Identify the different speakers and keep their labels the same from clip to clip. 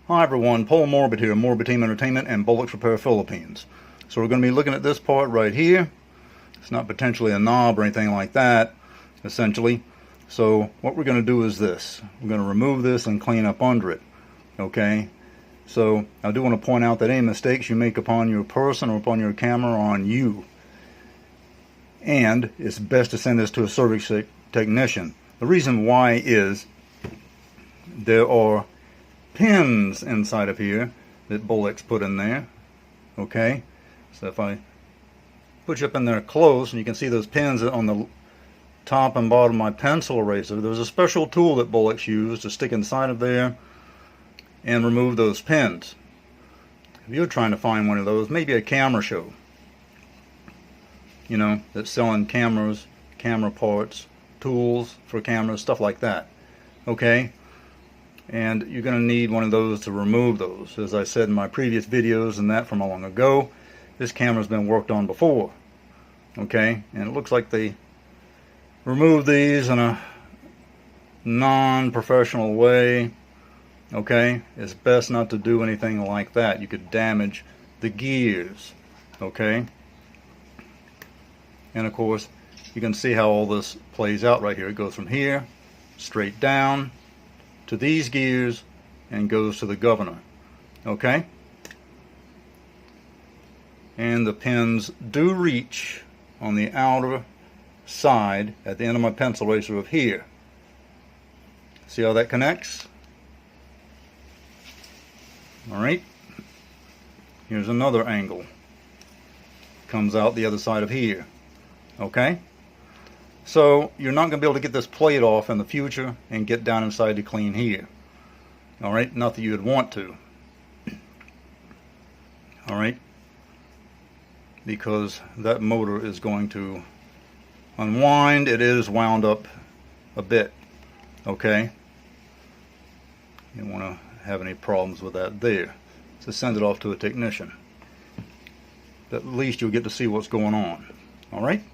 Speaker 1: Hi everyone, Paul Morbid here, Morbid Team Entertainment and Bolex Repair Philippines. So we're going to be looking at this part right here. It's not potentially a knob or anything like that, essentially. So what we're going to do is this. We're going to remove this and clean up under it. Okay? So I do want to point out that any mistakes you make upon your person or upon your camera are on you. And it's best to send this to a service technician. The reason why is there are pins inside of here that Bolex put in there. Okay, so if I put you up in there close, and you can see those pins on the top and bottom of my pencil eraser. There's a special tool that Bolex used to stick inside of there and remove those pins. If you're trying to find one of those, maybe a camera show, you know, that's selling cameras, camera parts, tools for cameras, stuff like that. Okay, and you're going to need one of those to remove those. As I said in my previous videos and that from a long ago, this camera's been worked on before. Okay, and it looks like they removed these in a non-professional way. Okay, it's best not to do anything like that. You could damage the gears. Okay, and of course you can see how all this plays out right here. It goes from here straight down to these gears and goes to the governor. Okay, and the pins do reach on the outer side at the end of my pencil eraser of here. See how that connects? Alright, here's another angle. Comes out the other side of here. Okay, so you're not going to be able to get this plate off in the future and get down inside to clean here. Alright, not that you would want to. Alright, because that motor is going to unwind. It is wound up a bit. Okay, you don't want to have any problems with that there. So send it off to a technician. At least you'll get to see what's going on. Alright?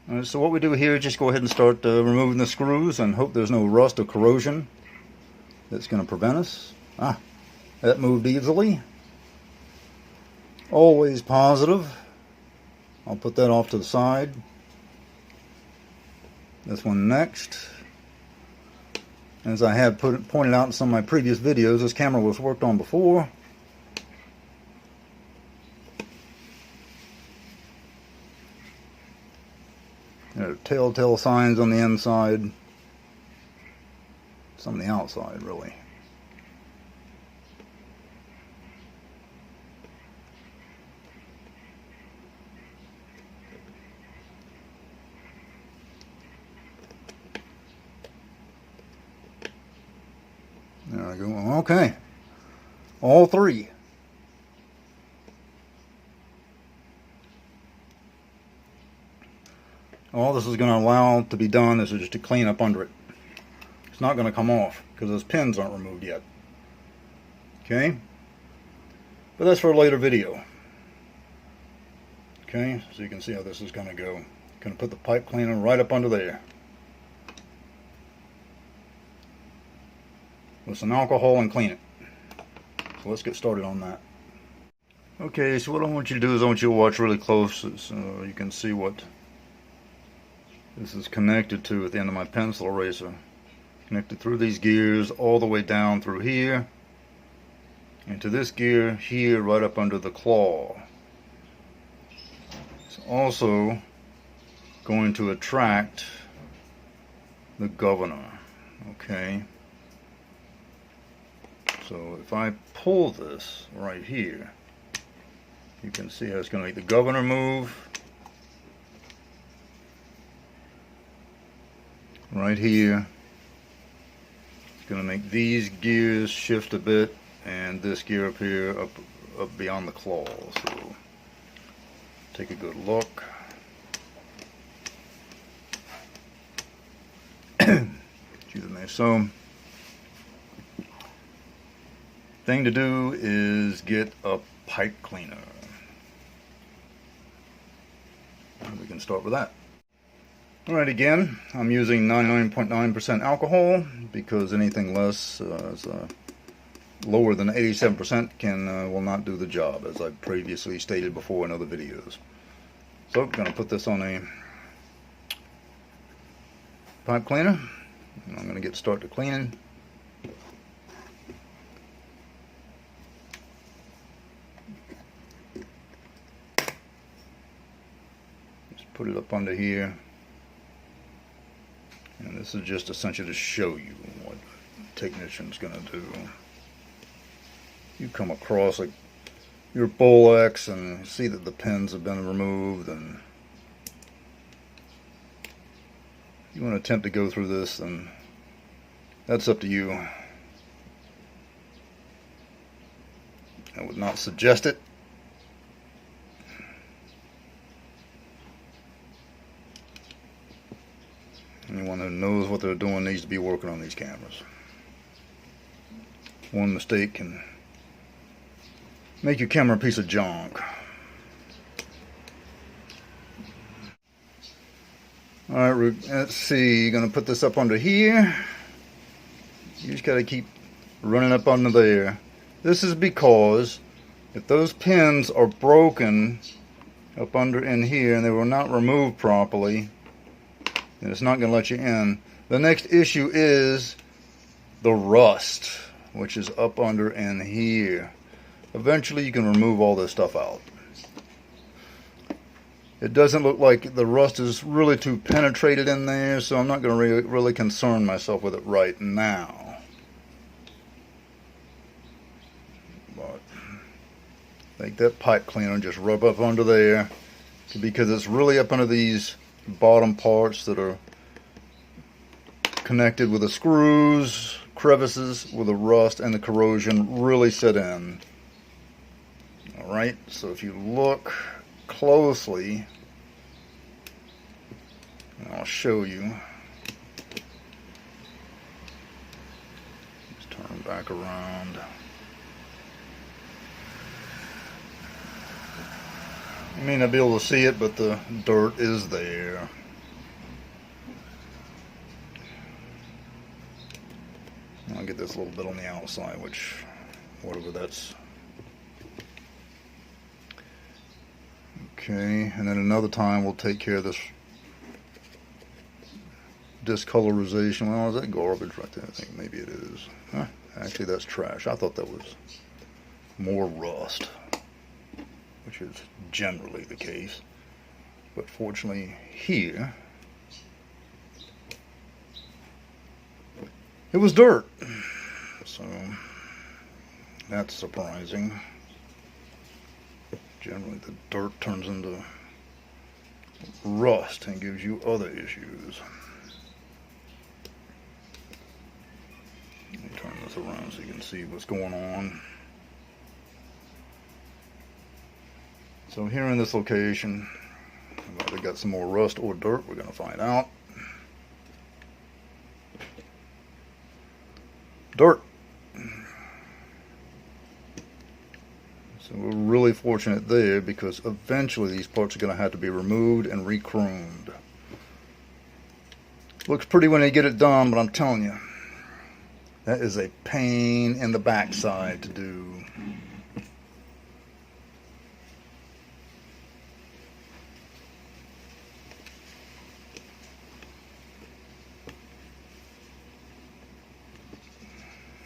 Speaker 1: Alright, so what we do here is just go ahead and start removing the screws and hope there's no rust or corrosion that's going to prevent us. That moved easily. Always positive. I'll put that off to the side. This one next. As I have pointed out in some of my previous videos, this camera was worked on before. There are telltale signs on the inside. Some on the outside, really. There I go. Okay. All three. All this is going to allow to be done is just to clean up under it. It's not going to come off because those pins aren't removed yet. Okay? But that's for a later video. Okay? So you can see how this is going to go. Going to put the pipe cleaner right up under there with some alcohol and clean it. So let's get started on that. Okay, so what I want you to do is I want you to watch really close so you can see what this is connected to at the end of my pencil eraser. Connected through these gears all the way down through here into this gear here right up under the claw. It's also going to attract the governor. Okay, so if I pull this right here, you can see how it's going to make the governor move. Right here, it's going to make these gears shift a bit, and this gear up here up beyond the claw. So take a good look. Excuse me. So thing to do is get a pipe cleaner. We can start with that. Alright, again, I'm using 99.9% alcohol because anything less is lower than 87% will not do the job, as I've previously stated before in other videos. So I'm going to put this on a pipe cleaner, and I'm going to start the cleaning. Just put it up under here, and this is just essentially to show you what the technician's going to do. You come across like your Bolex and see that the pins have been removed, and you want to attempt to go through this, then that's up to you. I would not suggest it. Anyone who knows what they're doing needs to be working on these cameras. One mistake can make your camera a piece of junk. Alright, let's see. You're going to put this up under here. You just got to keep running up under there. This is because if those pins are broken up under in here and they were not removed properly, then it's not going to let you in. The next issue is the rust, which is up under in here. Eventually you can remove all this stuff out. It doesn't look like the rust is really too penetrated in there, so I'm not going to really concern myself with it right now. But take that pipe cleaner and just rub up under there, because it's really up under these bottom parts that are connected with the screws, crevices, where the rust and the corrosion really set in. Alright, so if you look closely, and I'll show you. Just turn back around. You may not be able to see it, but the dirt is there. I'll get this little bit on the outside, which, whatever that's. Okay, and then another time we'll take care of this discolorization. Well, is that garbage right there? I think maybe it is. Huh? Actually, that's trash. I thought that was more rust, which is generally the case. But fortunately here, it was dirt. So that's surprising. Generally the dirt turns into rust and gives you other issues. Let me turn this around so you can see what's going on. So here in this location, I've either got some more rust or dirt. We're going to find out. Dirt. So we're really fortunate there, because eventually these parts are going to have to be removed and re-chromed. Looks pretty when they get it done, but I'm telling you, that is a pain in the backside to do.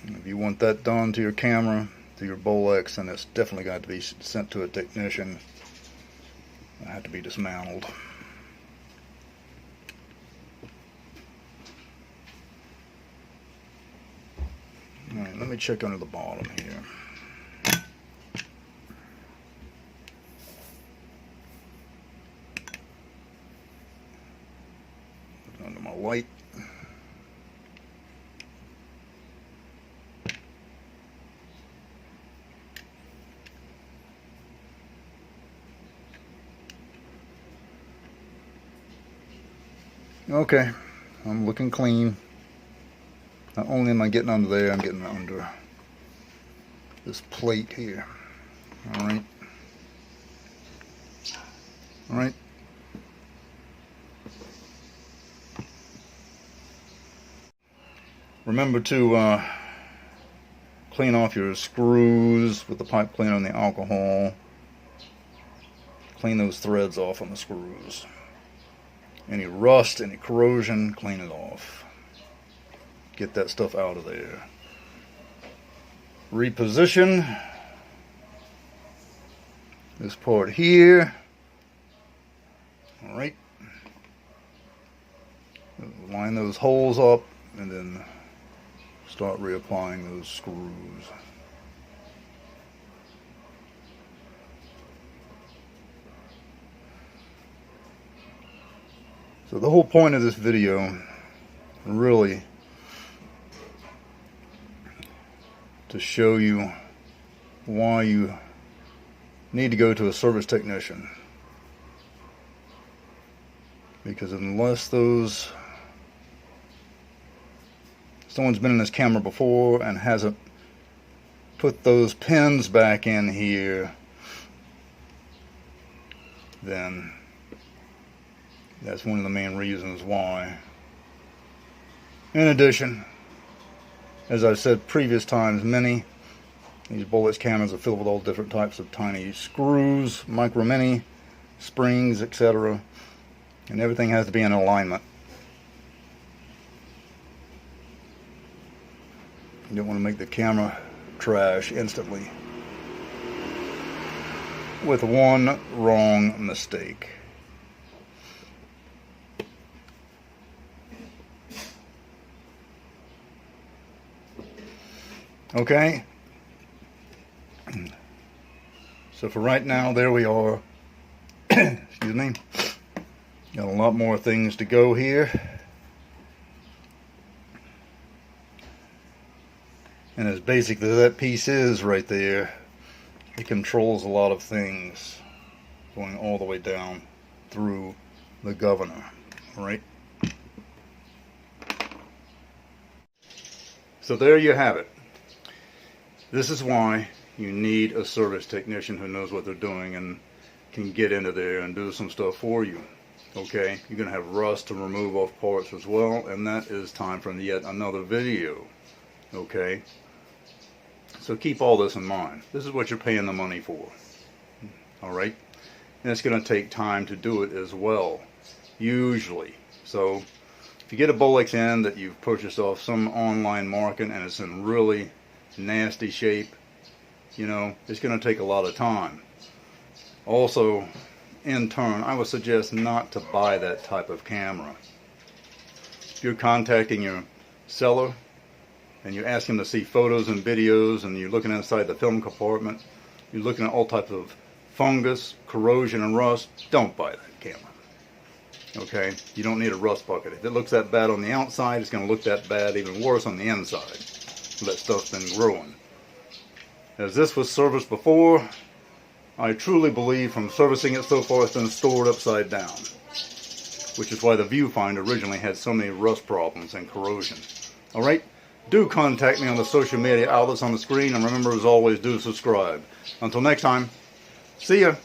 Speaker 1: If you want that done to your camera, to your Bolex, then it's definitely got to be sent to a technician. It had to be dismantled. Alright, let me check under the bottom here. Under my light. Okay, I'm looking clean. Not only am I getting under there, I'm getting under this plate here. Alright. Alright. Remember to clean off your screws with the pipe cleaner and the alcohol. Clean those threads off on the screws. Any rust, any corrosion, clean it off. Get that stuff out of there. Reposition this part here. Alright. Line those holes up and then start reapplying those screws. So the whole point of this video, really, to show you why you need to go to a service technician. Because unless someone's been in this camera before and hasn't put those pins back in here, then that's one of the main reasons why. In addition, as I've said previous times, these Bolex cameras are filled with all different types of tiny screws, micro mini, springs, etc. And everything has to be in alignment. You don't want to make the camera trash instantly with one wrong mistake. Okay, so for right now, there we are. Excuse me. Got a lot more things to go here. And as basic as that piece is right there, it controls a lot of things going all the way down through the governor, right? So there you have it. This is why you need a service technician who knows what they're doing and can get into there and do some stuff for you. Okay, you're going to have rust to remove off parts as well, and that is time for yet another video. Okay, so keep all this in mind. This is what you're paying the money for. Alright, and it's going to take time to do it as well, usually. So if you get a Bolex end that you've purchased off some online market and it's in really nasty shape, you know, it's going to take a lot of time. Also, in turn, I would suggest not to buy that type of camera. If you're contacting your seller and you ask him to see photos and videos and you're looking inside the film compartment, you're looking at all types of fungus, corrosion, and rust, don't buy that camera. Okay? You don't need a rust bucket. If it looks that bad on the outside, it's going to look that bad, even worse, on the inside. That stuff's been growing. As this was serviced before, I truly believe from servicing it so far it's been stored upside down, which is why the viewfinder originally had so many rust problems and corrosion. Alright, do contact me on the social media outlets on the screen, and remember, as always, do subscribe. Until next time, see ya!